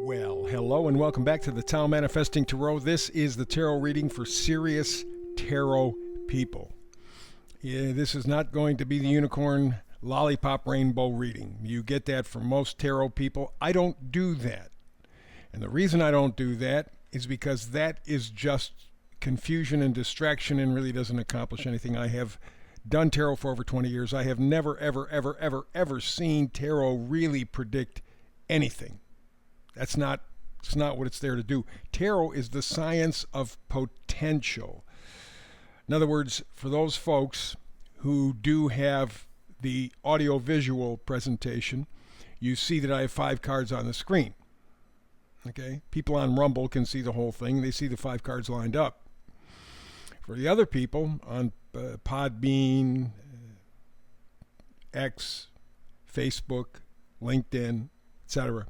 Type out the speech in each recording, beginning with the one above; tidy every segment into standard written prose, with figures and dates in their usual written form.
Well, hello and welcome back to the Tao Manifesting Tarot. This is the tarot reading for serious tarot people. Yeah, this is not going to be the unicorn lollipop rainbow reading. You get that from most tarot people. I don't do that. And the reason I don't do that is because that is just confusion and distraction and really doesn't accomplish anything. I have done tarot for over 20 years. I have never, ever seen tarot really predict anything. It's not what it's there to do. Tarot is the science of potential. In other words, for those folks who do have the audio-visual presentation, you see that I have 5 cards on the screen. Okay? People on Rumble can see the whole thing. They see the 5 cards lined up. For the other people on Podbean, X, Facebook, LinkedIn, etc.,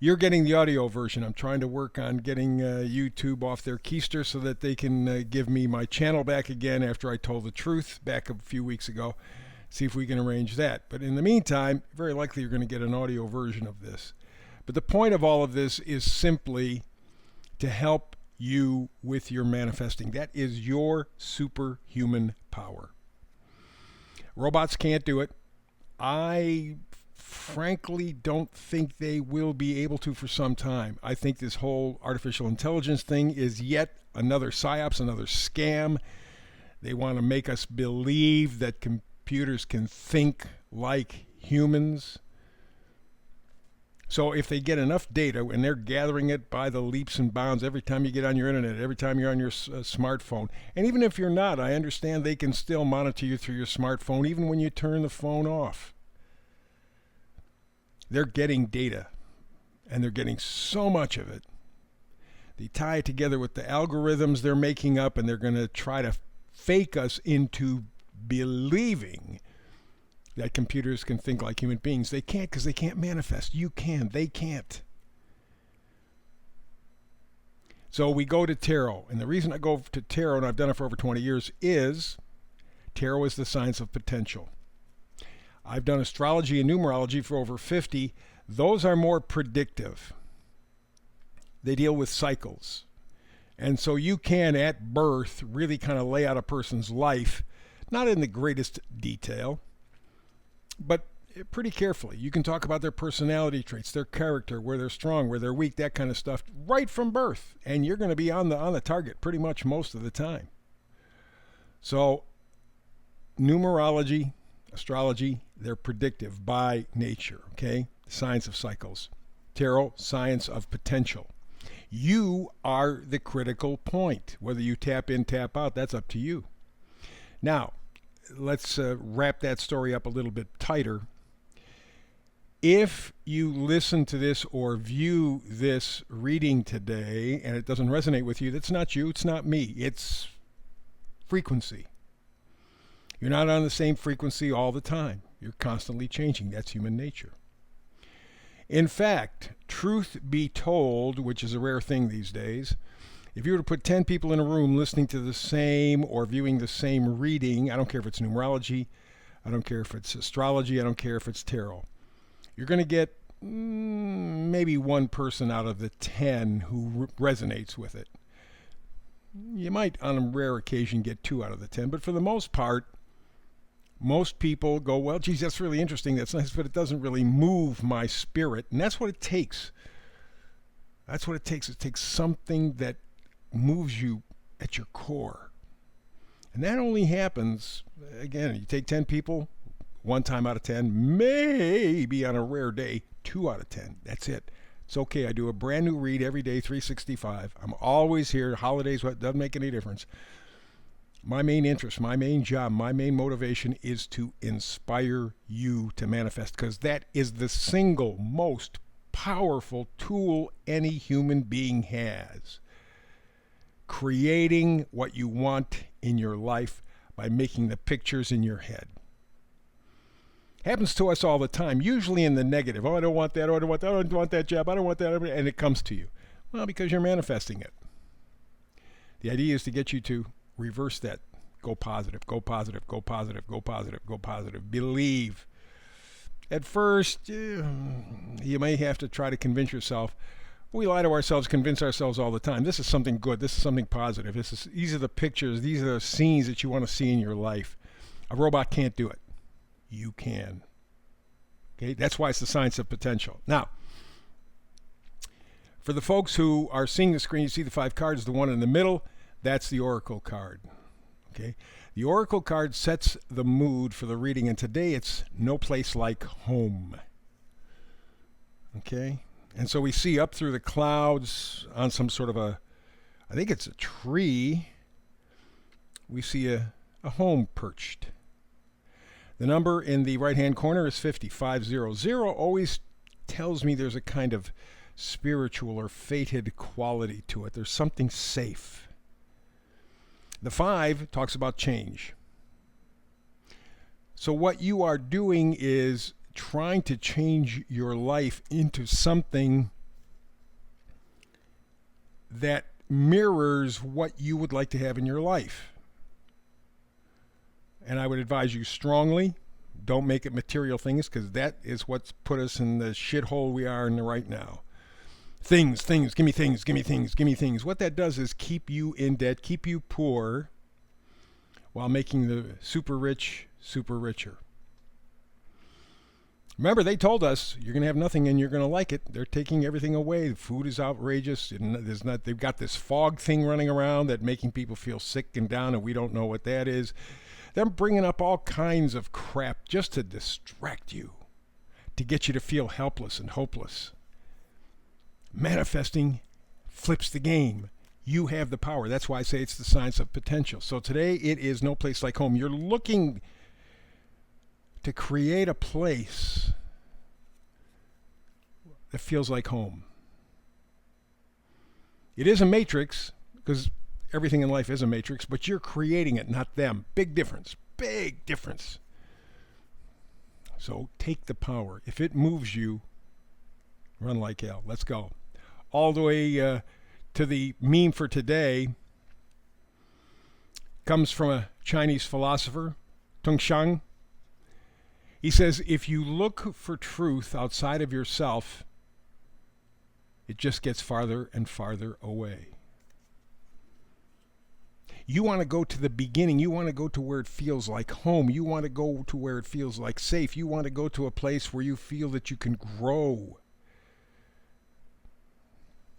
you're getting the audio version. I'm trying to work on getting YouTube off their keister so that they can give me my channel back again after I told the truth back a few weeks ago. See if we can arrange that. But in the meantime, very likely you're going to get an audio version of this. But the point of all of this is simply to help you with your manifesting. That is your superhuman power. Robots can't do it. I frankly don't think they will be able to for some time. I think this whole artificial intelligence thing is yet another psyops, another scam. They want to make us believe that computers can think like humans. So if they get enough data and they're gathering it by the leaps and bounds every time you get on your internet, every time you're on your smartphone, and even if you're not, I understand they can still monitor you through your smartphone even when you turn the phone off. They're getting data, and they're getting so much of it. They tie it together with the algorithms they're making up, and they're going to try to fake us into believing that computers can think like human beings. They can't, because they can't manifest. You can. They can't. So we go to tarot. And the reason I go to tarot, and I've done it for over 20 years, is tarot is the science of potential. I've done astrology and numerology for over 50. Those are more predictive. They deal with cycles. And so you can, at birth, really kind of lay out a person's life, not in the greatest detail, but pretty carefully. You can talk about their personality traits, their character, where they're strong, where they're weak, that kind of stuff, right from birth. And you're going to be on the target pretty much most of the time. So numerology, astrology, they're predictive by nature, okay? Science of cycles. Tarot, science of potential. You are the critical point. Whether you tap in, tap out, that's up to you. Now, let's wrap that story up a little bit tighter. If you listen to this or view this reading today and it doesn't resonate with you, that's not you, it's not me, it's frequency. You're not on the same frequency all the time. You're constantly changing. That's human nature. In fact, truth be told, which is a rare thing these days, if you were to put 10 people in a room listening to the same or viewing the same reading, I don't care if it's numerology, I don't care if it's astrology, I don't care if it's tarot, you're going to get maybe one person out of the 10 who resonates with it. You might, on a rare occasion, get 2 out of the 10, but for the most part, most people go, well, geez, that's really interesting, that's nice, but it doesn't really move my spirit. And that's what it takes. That's what it takes. It takes something that moves you at your core. And that only happens, again, you take 10 people, 1 time out of 10, maybe on a rare day, 2 out of 10. That's it. It's okay. I do a brand new read every day, 365. I'm always here. Holidays, what doesn't make any difference. My main interest, my main job, my main motivation is to inspire you to manifest, because that is the single most powerful tool any human being has. Creating what you want in your life by making the pictures in your head. Happens to us all the time, usually in the negative. Oh, I don't want that, oh, I don't want that, I don't want that job, I don't want that, and it comes to you. Well, because you're manifesting it. The idea is to get you to reverse that. Go positive, go positive, go positive, go positive, go positive. Believe. At first, you may have to try to convince yourself, We lie to ourselves, convince ourselves all the time. This is something good. This is something positive. These are the pictures. These are the scenes that you want to see in your life. A robot can't do it. You can. Okay, that's why it's the science of potential. Now, for the folks who are seeing the screen, you see the 5 cards. The one in the middle, that's the Oracle card. Okay, the Oracle card sets the mood for the reading, and today it's no place like home. Okay, and so we see up through the clouds on some sort of I think it's a tree, we see a home perched. The number in the right-hand corner is 50. 500 always tells me there's a kind of spiritual or fated quality to it. There's something safe. The 5 talks about change. So what you are doing is trying to change your life into something that mirrors what you would like to have in your life. And I would advise you strongly, don't make it material things, because that is what's put us in the shithole we are in right now. Things, give me things, give me things, give me things. What that does is keep you in debt, keep you poor, while making the super rich super richer. Remember, they told us you're going to have nothing and you're going to like it. They're taking everything away. The food is outrageous. They've got this fog thing running around that making people feel sick and down, and we don't know what that is. They're bringing up all kinds of crap just to distract you, to get you to feel helpless and hopeless. Manifesting flips the game. You have the power. That's why I say it's the science of potential. So today it is no place like home. You're looking to create a place that feels like home. It is a matrix, because everything in life is a matrix, but you're creating it, not them. Big difference. Big difference. So take the power. If it moves you, run like hell. Let's go. All the way to the meme for today comes from a Chinese philosopher, Tung Shang. He says, if you look for truth outside of yourself, it just gets farther and farther away. You want to go to the beginning. You want to go to where it feels like home. You want to go to where it feels like safe. You want to go to a place where you feel that you can grow.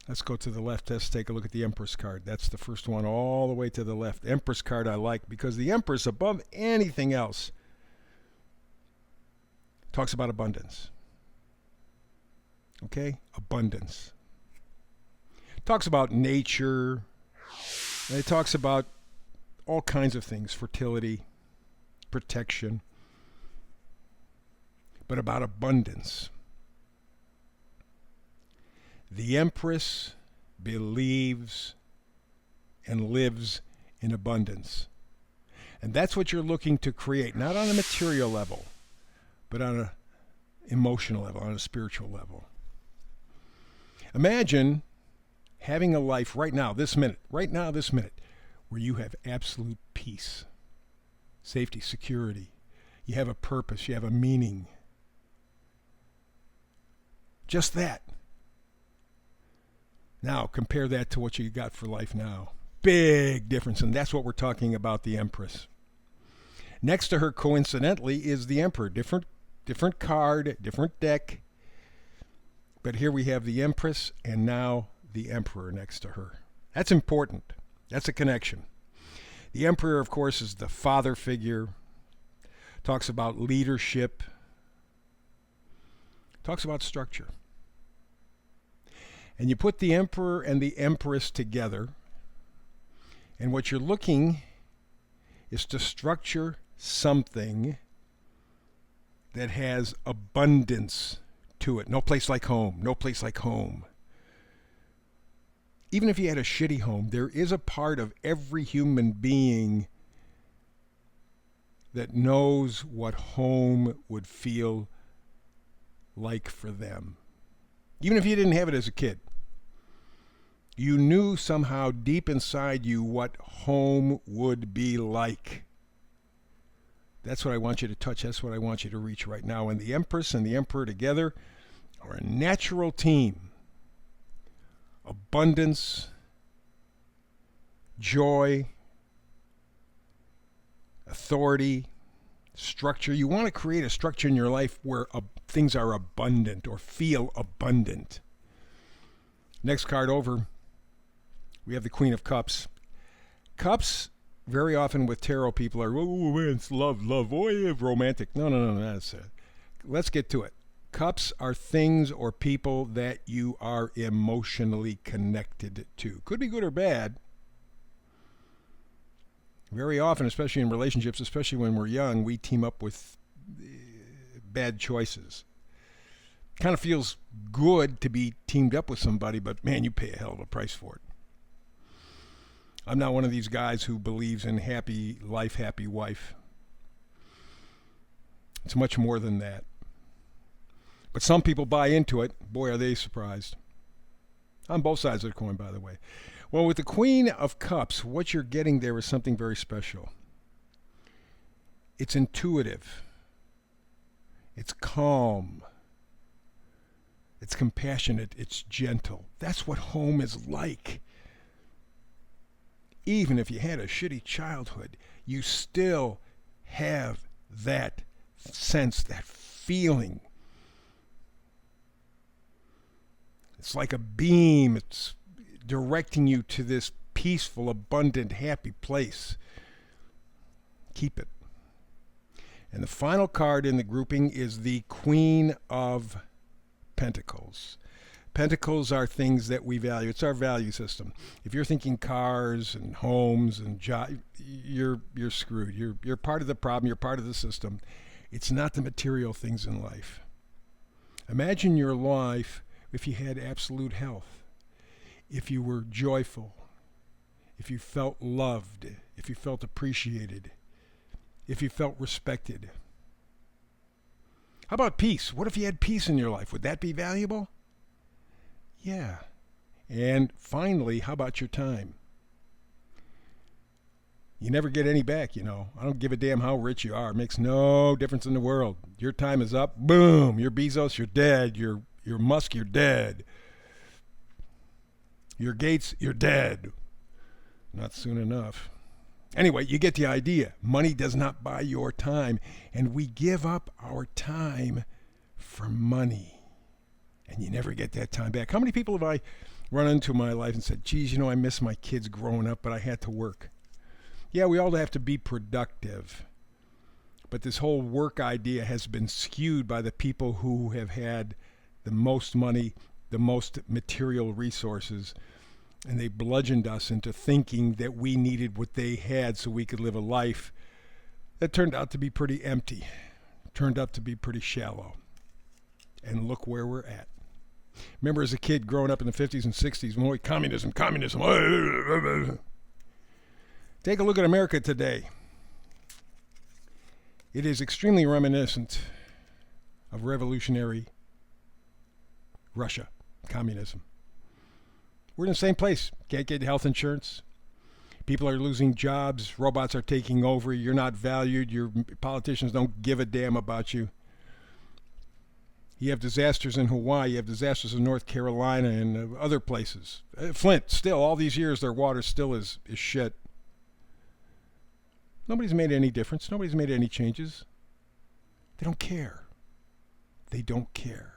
Let's go to the left. Let's take a look at the Empress card. That's the first one all the way to the left. Empress card I like because the Empress, above anything else, talks about abundance. Okay? Abundance. Talks about nature. It talks about all kinds of things. Fertility, protection. But about abundance. The Empress believes and lives in abundance. And that's what you're looking to create, not on a material level, but on an emotional level, on a spiritual level. Imagine having a life right now, this minute, where you have absolute peace, safety, security. You have a purpose, you have a meaning. Just that. Now, compare that to what you got for life now. Big difference, and that's what we're talking about, the Empress. Next to her, coincidentally, is the Emperor. Different card, different deck. But here we have the Empress and now the Emperor next to her. That's important. That's a connection. The Emperor, of course, is the father figure. Talks about leadership. Talks about structure. And you put the Emperor and the Empress together, and what you're looking is to structure something that has abundance to it. No place like home. No place like home. Even if you had a shitty home, there is a part of every human being that knows what home would feel like for them. Even if you didn't have it as a kid. You knew somehow deep inside you what home would be like. That's what I want you to touch. That's what I want you to reach right now. And the Empress and the Emperor together are a natural team abundance, joy, authority, structure. You want to create a structure in your life where things are abundant or feel abundant. Next card over, we have the Queen of Cups. Cups, very often with tarot people, are, oh man, it's love, oh yeah, romantic. No, that's it. Let's get to it. Cups are things or people that you are emotionally connected to. Could be good or bad. Very often, especially in relationships, especially when we're young, we team up with bad choices. Kind of feels good to be teamed up with somebody, but man, you pay a hell of a price for it. I'm not one of these guys who believes in happy life, happy wife. It's much more than that. But some people buy into it. Boy, are they surprised. On both sides of the coin, by the way. Well, with the Queen of Cups, what you're getting there is something very special. It's intuitive. It's calm. It's compassionate. It's gentle. That's what home is like. Even if you had a shitty childhood, you still have that sense, that feeling. It's like a beam. It's directing you to this peaceful, abundant, happy place. Keep it. And the final card in the grouping is the Queen of Pentacles. Pentacles are things that we value. It's our value system. If you're thinking cars and homes and you're screwed. You're part of the problem. You're part of the system. It's not the material things in life. Imagine your life if you had absolute health, if you were joyful, if you felt loved, if you felt appreciated, if you felt respected. How about peace? What if you had peace in your life? Would that be valuable? Yeah. And finally, how about your time? You never get any back, you know. I don't give a damn how rich you are. It makes no difference in the world. Your time is up. Boom. You're Bezos, you're dead. You're Musk, you're dead. You're Gates, you're dead. Not soon enough. Anyway, you get the idea. Money does not buy your time, and we give up our time for money. And you never get that time back. How many people have I run into in my life and said, geez, you know, I miss my kids growing up, but I had to work. Yeah, we all have to be productive. But this whole work idea has been skewed by the people who have had the most money, the most material resources, and they bludgeoned us into thinking that we needed what they had so we could live a life that turned out to be pretty empty, turned out to be pretty shallow. And look where we're at. Remember as a kid growing up in the 50s and 60s, boy, communism. Take a look at America today. It is extremely reminiscent of revolutionary Russia, communism. We're in the same place. Can't get health insurance. People are losing jobs. Robots are taking over. You're not valued. Your politicians don't give a damn about you. You have disasters in Hawaii. You have disasters in North Carolina and other places. Flint, still, all these years, their water still is shit. Nobody's made any difference. Nobody's made any changes. They don't care. They don't care.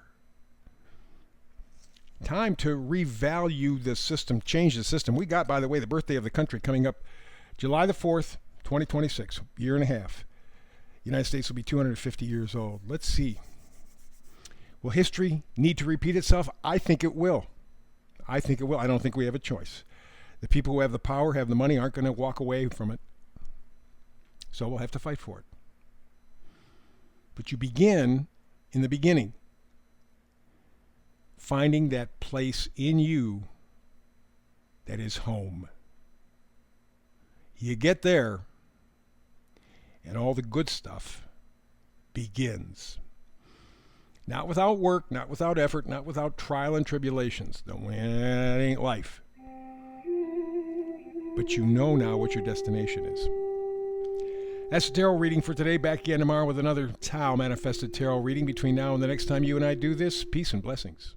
Time to revalue the system, change the system. We got, by the way, the birthday of the country coming up July the 4th, 2026, year and a half. The United States will be 250 years old. Let's see. Will history need to repeat itself? I think it will. I think it will. I don't think we have a choice. The people who have the power, have the money, aren't going to walk away from it. So we'll have to fight for it. But you begin in the beginning. Finding that place in you that is home. You get there, and all the good stuff begins. Not without work, not without effort, not without trial and tribulations. That ain't life. But you know now what your destination is. That's the tarot reading for today. Back again tomorrow with another Tao Manifested Tarot reading. Between now and the next time you and I do this, peace and blessings.